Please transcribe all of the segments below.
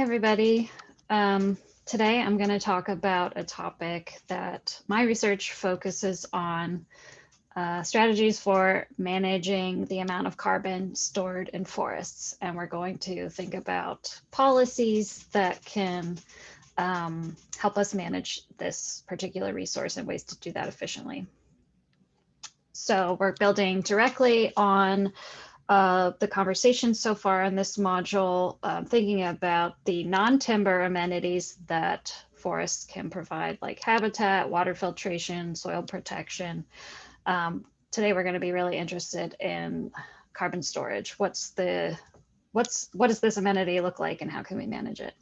everybody. Today I'm going to talk about a topic that my research focuses on, strategies for managing the amount of carbon stored in forests. And we're going to think about policies that can help us manage this particular resource and ways to do that efficiently. So we're building directly on the conversation so far in this module, thinking about the non-timber amenities that forests can provide, like habitat, water filtration, soil protection. Today we're going to be really interested in carbon storage. What does this amenity look like and how can we manage it?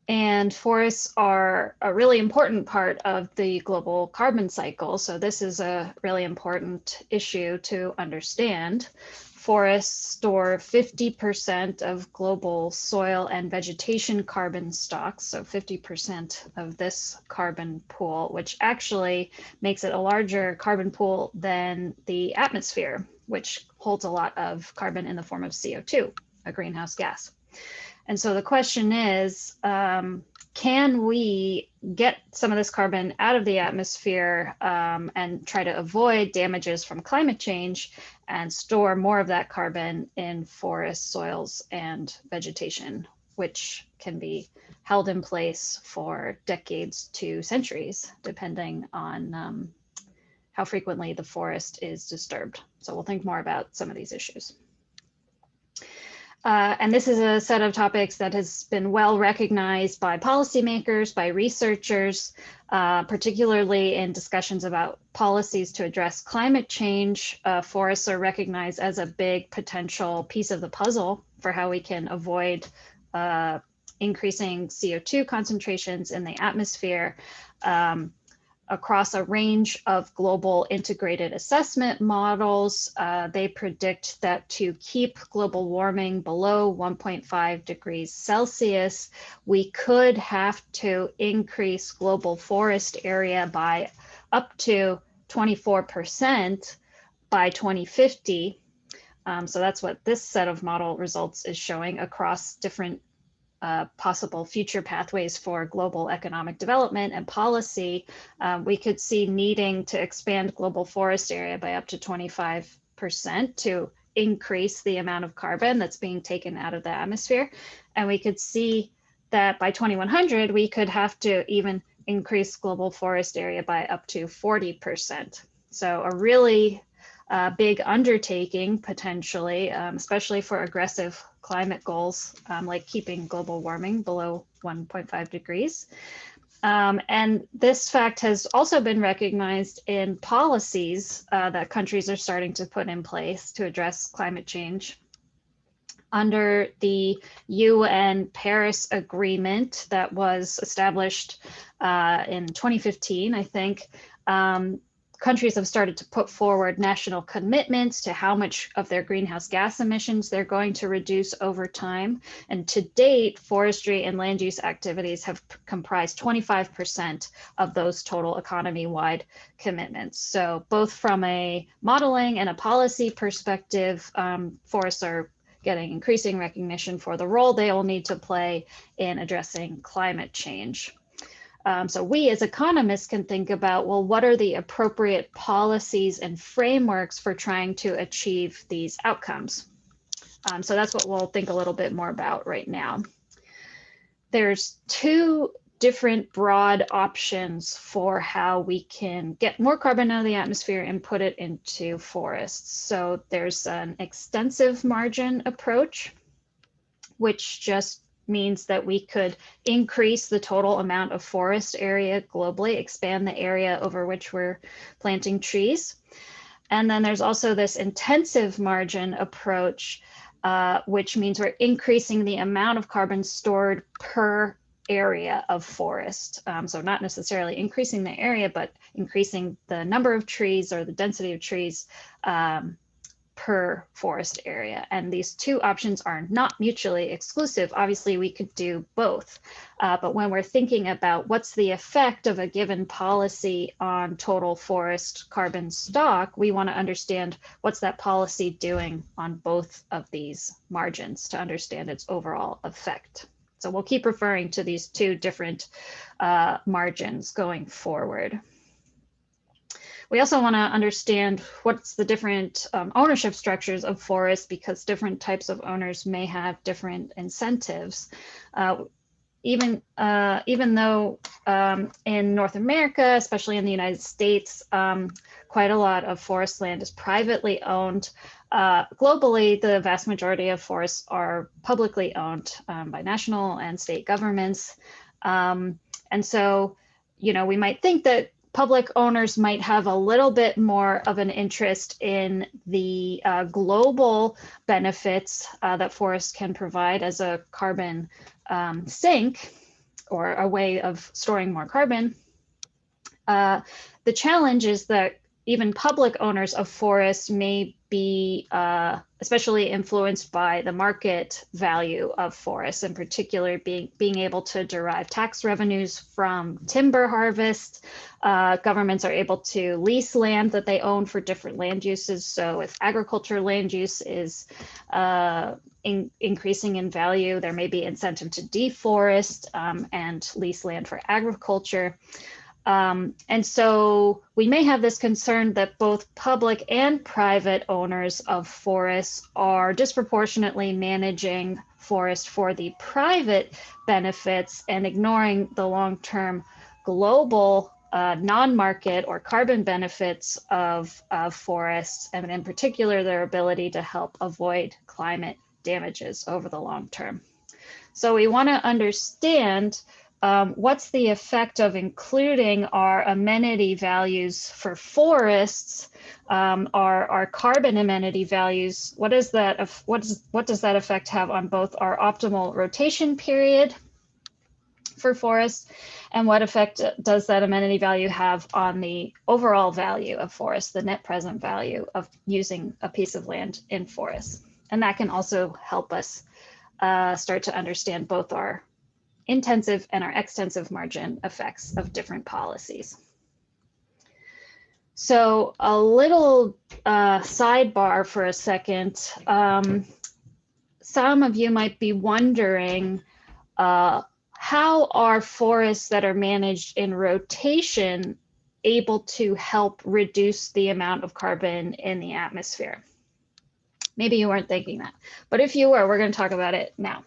And forests are a really important part of the global carbon cycle. So this is a really important issue to understand. Forests store 50% of global soil and vegetation carbon stocks, so 50% of this carbon pool, which actually makes it a larger carbon pool than the atmosphere, which holds a lot of carbon in the form of CO2, a greenhouse gas. And so the question is, can we get some of this carbon out of the atmosphere and try to avoid damages from climate change and store more of that carbon in forests, soils, and vegetation, which can be held in place for decades to centuries, depending on how frequently the forest is disturbed. So we'll think more about some of these issues. And this is a set of topics that has been well recognized by policymakers, by researchers, particularly in discussions about policies to address climate change. Forests are recognized as a big potential piece of the puzzle for how we can avoid increasing CO2 concentrations in the atmosphere. Across a range of global integrated assessment models, they predict that to keep global warming below 1.5 degrees Celsius, we could have to increase global forest area by up to 24% by 2050. So that's what this set of model results is showing across different possible future pathways for global economic development and policy. We could see needing to expand global forest area by up to 25% to increase the amount of carbon that's being taken out of the atmosphere. And we could see that by 2100, we could have to even increase global forest area by up to 40%. So a really big undertaking potentially, especially for aggressive climate goals, like keeping global warming below 1.5 degrees. And this fact has also been recognized in policies that countries are starting to put in place to address climate change. Under the UN Paris Agreement that was established in 2015, I think, countries have started to put forward national commitments to how much of their greenhouse gas emissions they're going to reduce over time. And to date, forestry and land use activities have comprised 25% of those total economy-wide commitments. So both from a modeling and a policy perspective, forests are getting increasing recognition for the role they will need to play in addressing climate change. So we as economists can think about, well, what are the appropriate policies and frameworks for trying to achieve these outcomes? So that's what we'll think a little bit more about right now. There's two different broad options for how we can get more carbon out of the atmosphere and put it into forests. So there's an extensive margin approach, which just means that we could increase the total amount of forest area globally, expand the area over which we're planting trees. And then there's also this intensive margin approach, which means we're increasing the amount of carbon stored per area of forest. So not necessarily increasing the area, but increasing the number of trees or the density of trees per forest area. And these two options are not mutually exclusive. Obviously, we could do both. But when we're thinking about what's the effect of a given policy on total forest carbon stock, we want to understand what's that policy doing on both of these margins to understand its overall effect. So we'll keep referring to these two different margins going forward. We also want to understand what's the different ownership structures of forests, because different types of owners may have different incentives. Even though in North America, especially in the United States, quite a lot of forest land is privately owned. Globally, the vast majority of forests are publicly owned by national and state governments. And so, we might think that public owners might have a little bit more of an interest in the global benefits that forests can provide as a carbon sink or a way of storing more carbon. The challenge is that even public owners of forests may be especially influenced by the market value of forests, in particular being able to derive tax revenues from timber harvest. Governments are able to lease land that they own for different land uses. So if agriculture land use is increasing in value, there may be incentive to deforest and lease land for agriculture. And so we may have this concern that both public and private owners of forests are disproportionately managing forest for the private benefits and ignoring the long-term global non-market or carbon benefits of forests, and in particular their ability to help avoid climate damages over the long term. So we want to understand what's the effect of including our amenity values for forests, our carbon amenity values? What does that effect have on both our optimal rotation period for forests, and what effect does that amenity value have on the overall value of forests, the net present value of using a piece of land in forests? And that can also help us start to understand both our intensive and our extensive margin effects of different policies. So a little sidebar for a second. Some of you might be wondering, how are forests that are managed in rotation able to help reduce the amount of carbon in the atmosphere? Maybe you weren't thinking that, but if you were, we're going to talk about it now.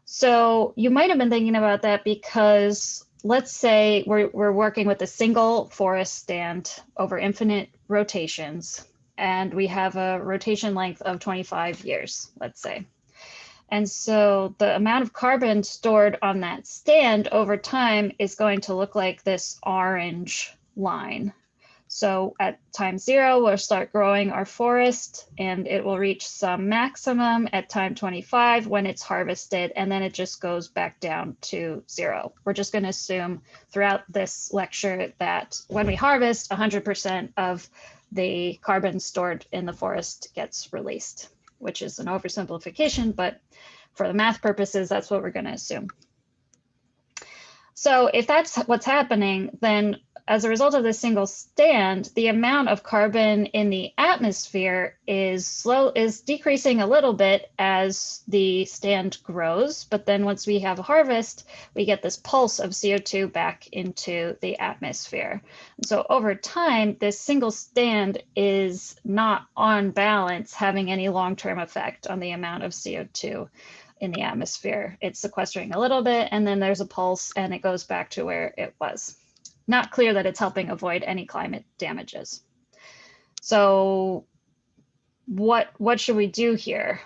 So you might have been thinking about that because let's say we're working with a single forest stand over infinite rotations, and we have a rotation length of 25 years, let's say. And so the amount of carbon stored on that stand over time is going to look like this orange line. So at time 0, we'll start growing our forest, and it will reach some maximum at time 25 when it's harvested, and then it just goes back down to 0. We're just going to assume throughout this lecture that when we harvest, 100% of the carbon stored in the forest gets released, which is an oversimplification, but for the math purposes, that's what we're going to assume. So if that's what's happening, then as a result of this single stand, the amount of carbon in the atmosphere is decreasing a little bit as the stand grows. But then once we have a harvest, we get this pulse of CO2 back into the atmosphere. And so over time, this single stand is not on balance having any long-term effect on the amount of CO2 in the atmosphere. It's sequestering a little bit, and then there's a pulse and it goes back to where it was. Not clear that it's helping avoid any climate damages. So what should we do here?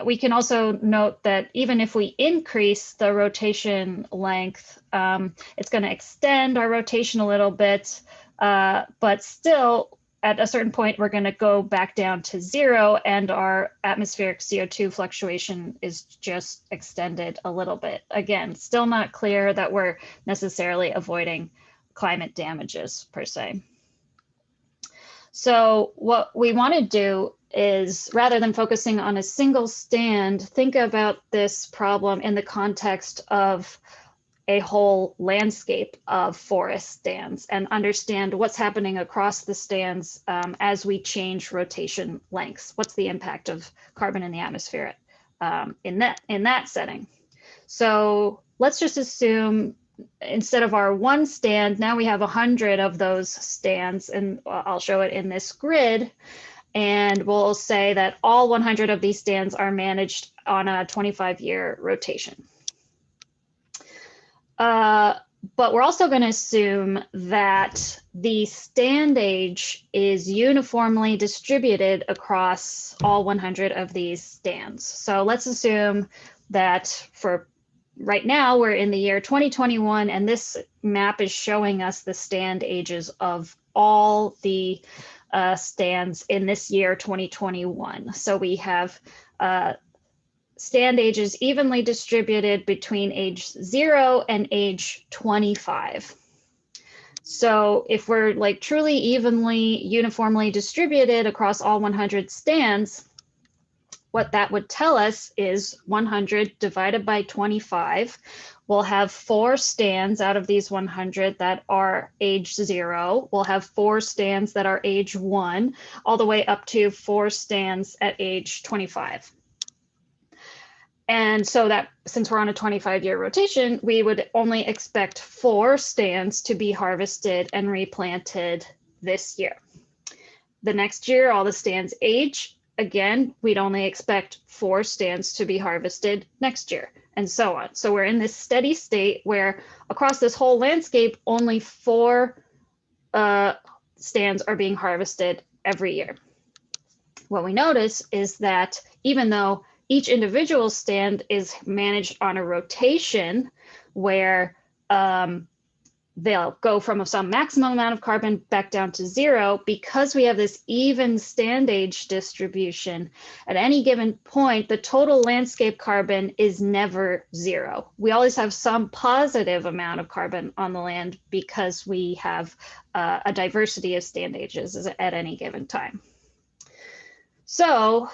We can also note that even if we increase the rotation length, it's going to extend our rotation a little bit, but still at a certain point, we're going to go back down to 0, and our atmospheric CO2 fluctuation is just extended a little bit. Again, still not clear that we're necessarily avoiding climate damages per se. So what we want to do is rather than focusing on a single stand, think about this problem in the context of a whole landscape of forest stands and understand what's happening across the stands as we change rotation lengths. What's the impact of carbon in the atmosphere in that setting? So let's just assume instead of our one stand, now we have 100 of those stands, and I'll show it in this grid. And we'll say that all 100 of these stands are managed on a 25-year rotation. But we're also going to assume that the stand age is uniformly distributed across all 100 of these stands. So let's assume that for right now, we're in the year 2021, and this map is showing us the stand ages of all the stands in this year 2021. So we have stand ages evenly distributed between age 0 and age 25. So if we're like truly evenly, uniformly distributed across all 100 stands, what that would tell us is 100 divided by 25. We'll have 4 stands out of these 100 that are age 0. We'll have 4 stands that are age 1, all the way up to 4 stands at age 25. And so that since we're on a 25-year rotation, we would only expect 4 stands to be harvested and replanted this year. The next year, all the stands age. Again, we'd only expect 4 stands to be harvested next year, and so on. So we're in this steady state where across this whole landscape, only 4 stands are being harvested every year. What we notice is that even though each individual stand is managed on a rotation where they'll go from some maximum amount of carbon back down to 0, because we have this even stand age distribution, at any given point, the total landscape carbon is never 0. We always have some positive amount of carbon on the land because we have a diversity of stand ages at any given time. So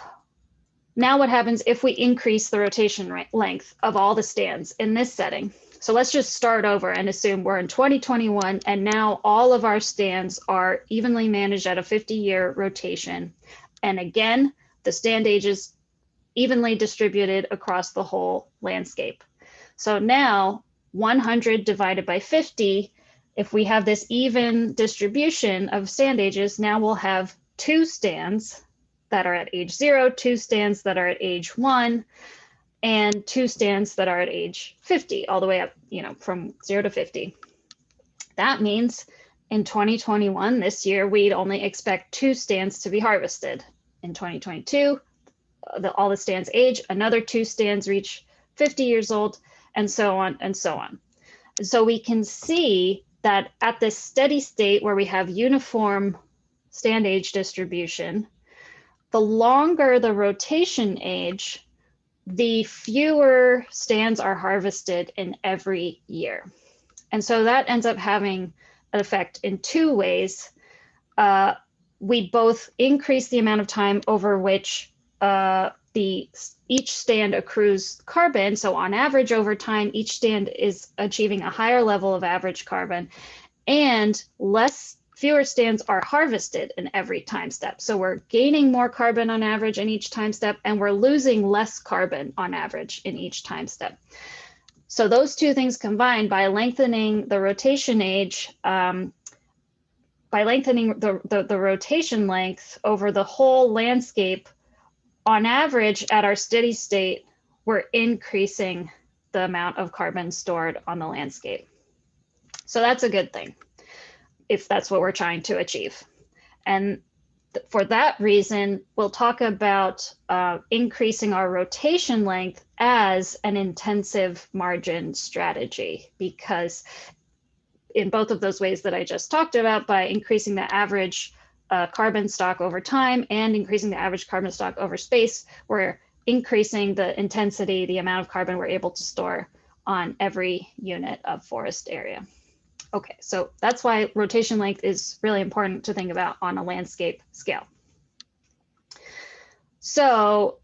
now what happens if we increase the rotation length of all the stands in this setting? So let's just start over and assume we're in 2021, and now all of our stands are evenly managed at a 50-year rotation. And again, the stand age is evenly distributed across the whole landscape. So now 100 divided by 50, if we have this even distribution of stand ages, now we'll have 2 stands that are at age 0, 2 stands that are at age 1, and 2 stands that are at age 50, all the way up, from 0 to 50. That means in 2021, this year, we'd only expect 2 stands to be harvested. In 2022, all the stands age, another 2 stands reach 50 years old, and so on and so on. So we can see that at this steady state where we have uniform stand age distribution, the longer the rotation age, the fewer stands are harvested in every year. And so that ends up having an effect in 2 ways. We both increase the amount of time over which each stand accrues carbon. So on average over time, each stand is achieving a higher level of average carbon, and fewer stands are harvested in every time step. So we're gaining more carbon on average in each time step, and we're losing less carbon on average in each time step. So those 2 things combined, by lengthening the rotation age, by lengthening the rotation length over the whole landscape, on average at our steady state, we're increasing the amount of carbon stored on the landscape. So that's a good thing, if that's what we're trying to achieve. And for that reason, we'll talk about increasing our rotation length as an intensive margin strategy, because in both of those ways that I just talked about, by increasing the average carbon stock over time and increasing the average carbon stock over space, we're increasing the intensity, the amount of carbon we're able to store on every unit of forest area. Okay, so that's why rotation length is really important to think about on a landscape scale. So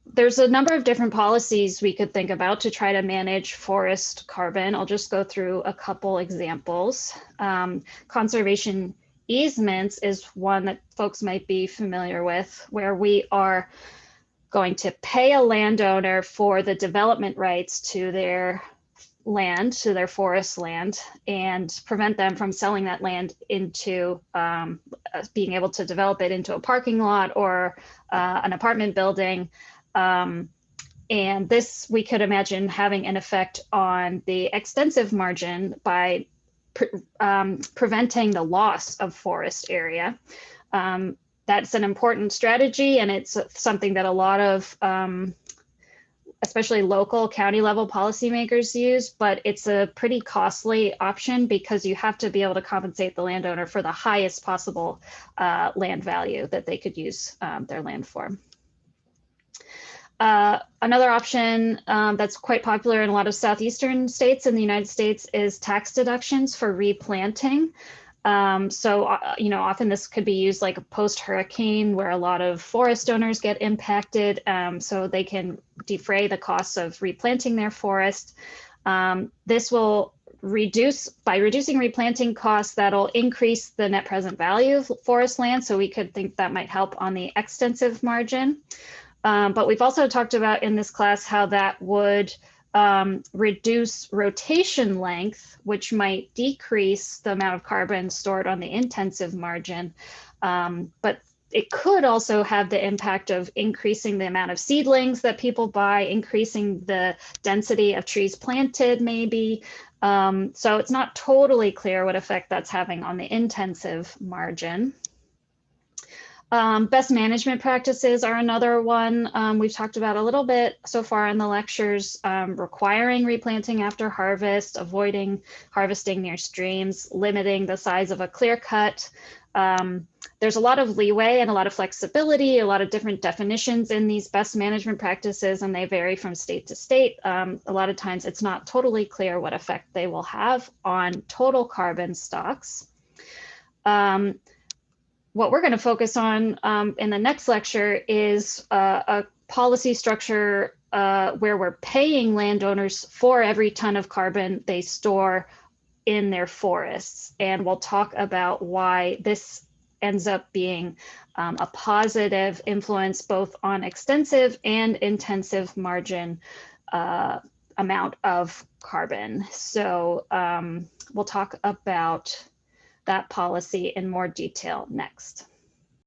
there's a number of different policies we could think about to try to manage forest carbon. I'll just go through a couple examples. Conservation easements is one that folks might be familiar with, where we are going to pay a landowner for the development rights to their land, to their forest land, and prevent them from selling that land into being able to develop it into a parking lot or an apartment building. And this we could imagine having an effect on the extensive margin by preventing the loss of forest area. That's an important strategy, and it's something that a lot of especially local county level policymakers use, but it's a pretty costly option because you have to be able to compensate the landowner for the highest possible land value that they could use their land for. Another option that's quite popular in a lot of southeastern states in the United States is tax deductions for replanting. Often this could be used like a post-hurricane where a lot of forest owners get impacted, so they can defray the costs of replanting their forest. This will by reducing replanting costs, that'll increase the net present value of forest land, so we could think that might help on the extensive margin. But we've also talked about in this class how that would reduce rotation length, which might decrease the amount of carbon stored on the intensive margin. But it could also have the impact of increasing the amount of seedlings that people buy, increasing the density of trees planted maybe. So it's not totally clear what effect that's having on the intensive margin. Best management practices are another one we've talked about a little bit so far in the lectures, requiring replanting after harvest, avoiding harvesting near streams, limiting the size of a clear cut. There's a lot of leeway and a lot of flexibility, a lot of different definitions in these best management practices, and they vary from state to state. A lot of times it's not totally clear what effect they will have on total carbon stocks. What we're going to focus on in the next lecture is a policy structure where we're paying landowners for every ton of carbon they store in their forests. And we'll talk about why this ends up being a positive influence both on extensive and intensive margin amount of carbon. So we'll talk about that policy in more detail next.